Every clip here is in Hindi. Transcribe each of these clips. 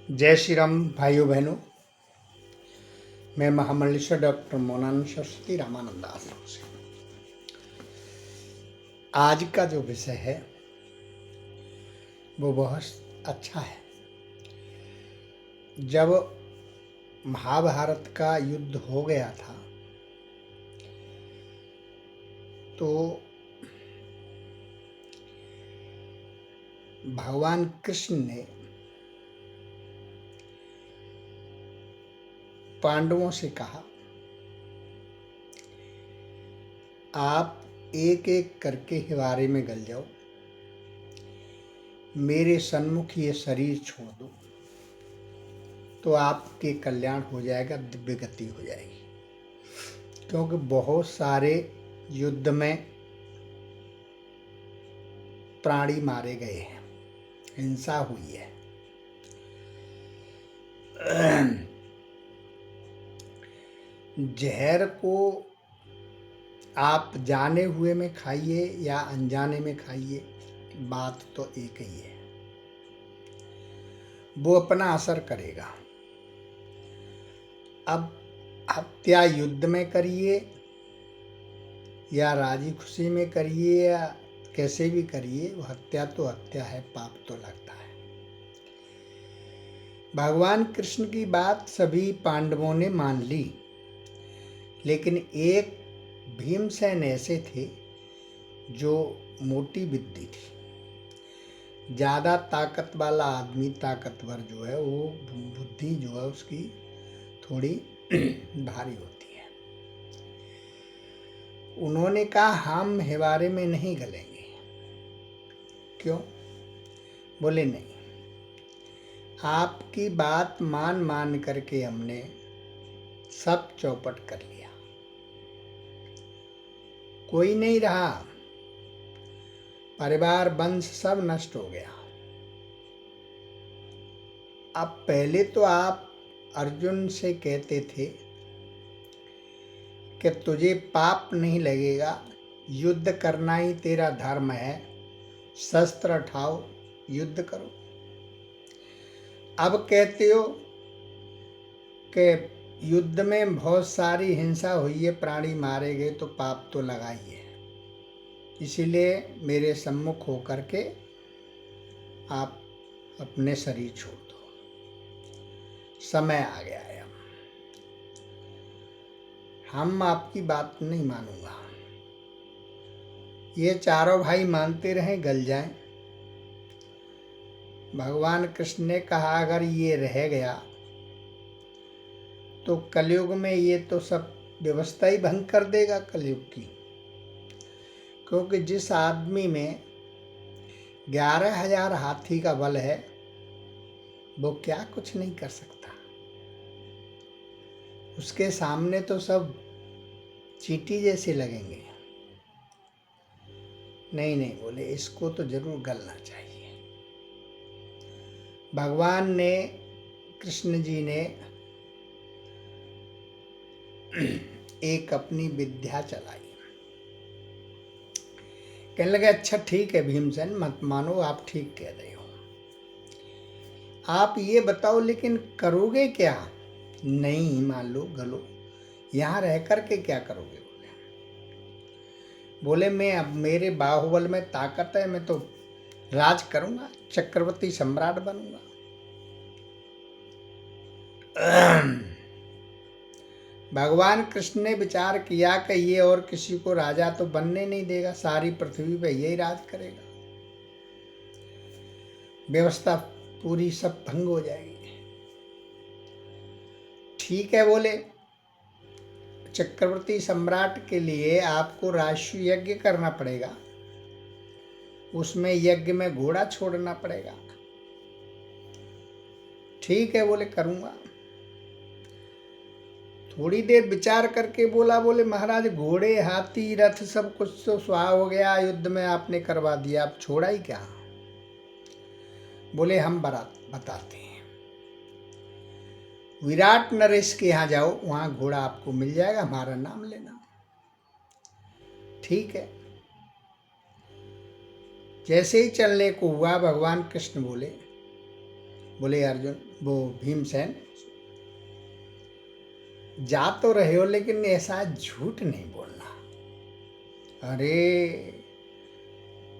जय श्री राम भाइयों बहनों। मैं महामंडलेश्वर डॉक्टर मौलाना सरस्वती रामानंद आश्रम से। आज का जो विषय है वो बहुत अच्छा है। जब महाभारत का युद्ध हो गया था तो भगवान कृष्ण ने पांडवों से कहा, आप एक एक करके हिवारे में गल जाओ, मेरे सन्मुख ये शरीर छोड़ दो तो आपके कल्याण हो जाएगा, दिव्य गति हो जाएगी। क्योंकि बहुत सारे युद्ध में प्राणी मारे गए हैं, हिंसा हुई है। जहर को आप जाने हुए में खाइए या अनजाने में खाइए, बात तो एक ही है, वो अपना असर करेगा। अब हत्या युद्ध में करिए या राजी खुशी में करिए या कैसे भी करिए, वो हत्या तो हत्या है, पाप तो लगता है। भगवान कृष्ण की बात सभी पांडवों ने मान ली, लेकिन एक भीमसेन ऐसे थे जो मोटी बुद्धि थी। ज़्यादा ताकत वाला आदमी, ताकतवर जो है, वो बुद्धि जो है उसकी थोड़ी भारी होती है। उन्होंने कहा, हम हिवारे में नहीं गलेंगे। क्यों? बोले नहीं, आपकी बात मान मान करके हमने सब चौपट कर लिया, कोई नहीं रहा, परिवार वंश सब नष्ट हो गया। अब पहले तो आप अर्जुन से कहते थे कि तुझे पाप नहीं लगेगा, युद्ध करना ही तेरा धर्म है, शस्त्र उठाओ, युद्ध करो। अब कहते हो कि युद्ध में बहुत सारी हिंसा हुई है, प्राणी मारे गए, तो पाप तो लगा ही है। इसीलिए मेरे सम्मुख होकर के आप अपने शरीर छोड़ दो, समय आ गया है। हम आपकी बात नहीं मानूंगा। ये चारों भाई मानते रहे, गल जाएं। भगवान कृष्ण ने कहा, अगर ये रह गया तो कलयुग में ये तो सब व्यवस्था ही भंग कर देगा कलयुग की। क्योंकि जिस आदमी में 11,000 हाथी का बल है, वो क्या कुछ नहीं कर सकता। उसके सामने तो सब चींटी जैसे लगेंगे। नहीं नहीं, बोले इसको तो जरूर गलना चाहिए। भगवान ने, कृष्ण जी ने एक अपनी विद्या चलाई। कहने लगे, अच्छा ठीक है भीमसेन, मत मानो, आप ठीक कह रहे हो, आप ये बताओ लेकिन करोगे क्या? नहीं, मान लो गलो, यहाँ रह करके क्या करोगे? बोले मैं, अब मेरे बाहुबल में ताकत है, मैं तो राज करूंगा, चक्रवर्ती सम्राट बनूंगा। भगवान कृष्ण ने विचार किया कि ये और किसी को राजा तो बनने नहीं देगा, सारी पृथ्वी पे यही राज करेगा, व्यवस्था पूरी सब भंग हो जाएगी। ठीक है, बोले चक्रवर्ती सम्राट के लिए आपको राष्ट्रीय यज्ञ करना पड़ेगा, उसमें यज्ञ में घोड़ा छोड़ना पड़ेगा। ठीक है, बोले करूंगा। थोड़ी देर विचार करके बोला, बोले महाराज, घोड़े हाथी रथ सब कुछ तो स्वाहा हो गया, युद्ध में आपने करवा दिया, अब छोड़ा ही क्या? बोले हम बताते हैं, विराट नरेश के यहाँ जाओ, वहां घोड़ा आपको मिल जाएगा, हमारा नाम लेना। ठीक है। जैसे ही चलने को हुआ, भगवान कृष्ण बोले, बोले अर्जुन, वो भीमसेन, जा तो रहे हो लेकिन ऐसा झूठ नहीं बोलना। अरे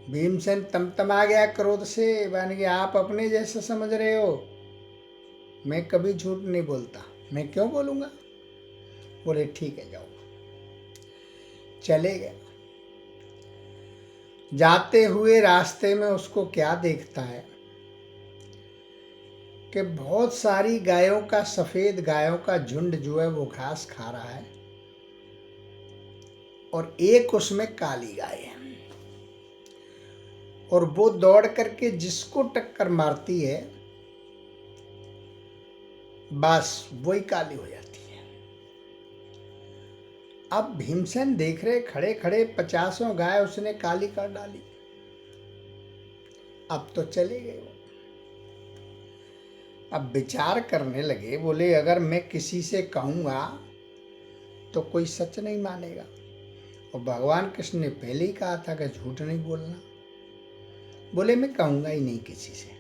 भीमसेन तमतमा गया क्रोध से, बन गया आप अपने जैसा समझ रहे हो, मैं कभी झूठ नहीं बोलता, मैं क्यों बोलूँगा। बोले ठीक है जाओ। चले गए। जाते हुए रास्ते में उसको क्या देखता है कि बहुत सारी गायों का, सफेद गायों का झुंड जो है वो घास खा रहा है, और एक उसमें काली गाय है, और वो दौड़ करके जिसको टक्कर मारती है बस वही काली हो जाती है। अब भीमसेन देख रहे खड़े खड़े 50 गाय उसने काली कर डाली। अब तो चले गए वो। अब विचार करने लगे, बोले अगर मैं किसी से कहूँगा तो कोई सच नहीं मानेगा, और भगवान कृष्ण ने पहले ही कहा था कि झूठ नहीं बोलना। बोले मैं कहूँगा ही नहीं किसी से।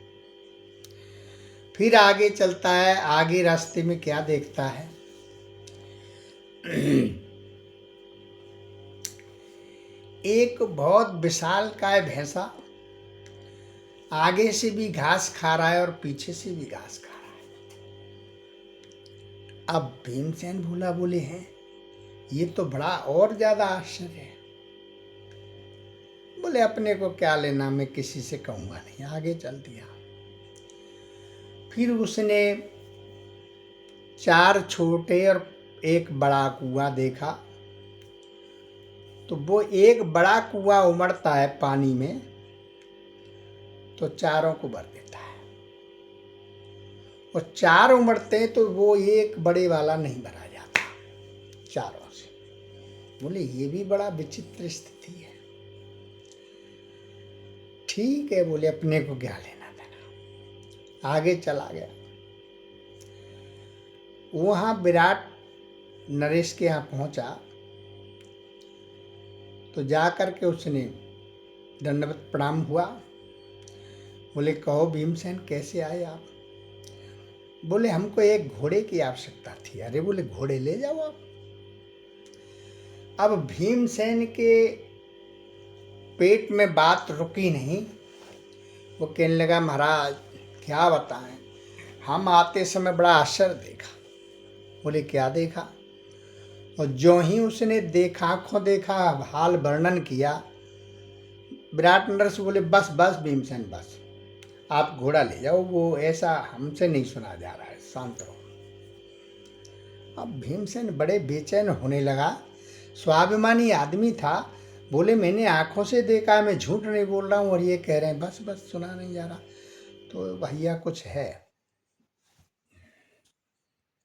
फिर आगे चलता है। आगे रास्ते में क्या देखता है, एक बहुत विशालकाय भैंसा आगे से भी घास खा रहा है और पीछे से भी घास खा रहा है। अब भीमसेन भूला, बोले हैं ये तो बड़ा और ज्यादा आश्चर्य है। बोले अपने को क्या लेना, मैं किसी से कहूँगा नहीं। आगे चल दिया। फिर उसने 4 छोटे और एक बड़ा कुआं देखा, तो वो एक बड़ा कुआं उमड़ता है पानी में, तो चारों को भर देता है, और 4 उमड़ते हैं तो वो एक बड़े वाला नहीं भरा जाता चारों से। बोले ये भी बड़ा विचित्र स्थिति है। ठीक है, बोले अपने को क्या लेना देना। आगे चला गया। वहां विराट नरेश के यहाँ पहुंचा, तो जाकर के उसने दंडवत प्रणाम हुआ। बोले कहो भीमसेन कैसे आए आप। बोले हमको एक घोड़े की आवश्यकता थी। अरे बोले घोड़े ले जाओ आप। अब भीमसेन के पेट में बात रुकी नहीं। वो कहने लगा महाराज क्या बताएं, हम आते समय बड़ा आश्चर्य देखा। बोले क्या देखा। और जो ही उसने देखा, आंखों देखा, हाल वर्णन किया, विराट नरेश बोले बस बस भीमसेन बस, आप घोड़ा ले जाओ, वो ऐसा हमसे नहीं सुना जा रहा है, शांत रहो। अब भीमसेन बड़े बेचैन होने लगा। स्वाभिमानी आदमी था। बोले मैंने आंखों से देखा, मैं झूठ नहीं बोल रहा हूँ, और ये कह रहे हैं बस बस सुना नहीं जा रहा, तो भैया कुछ है।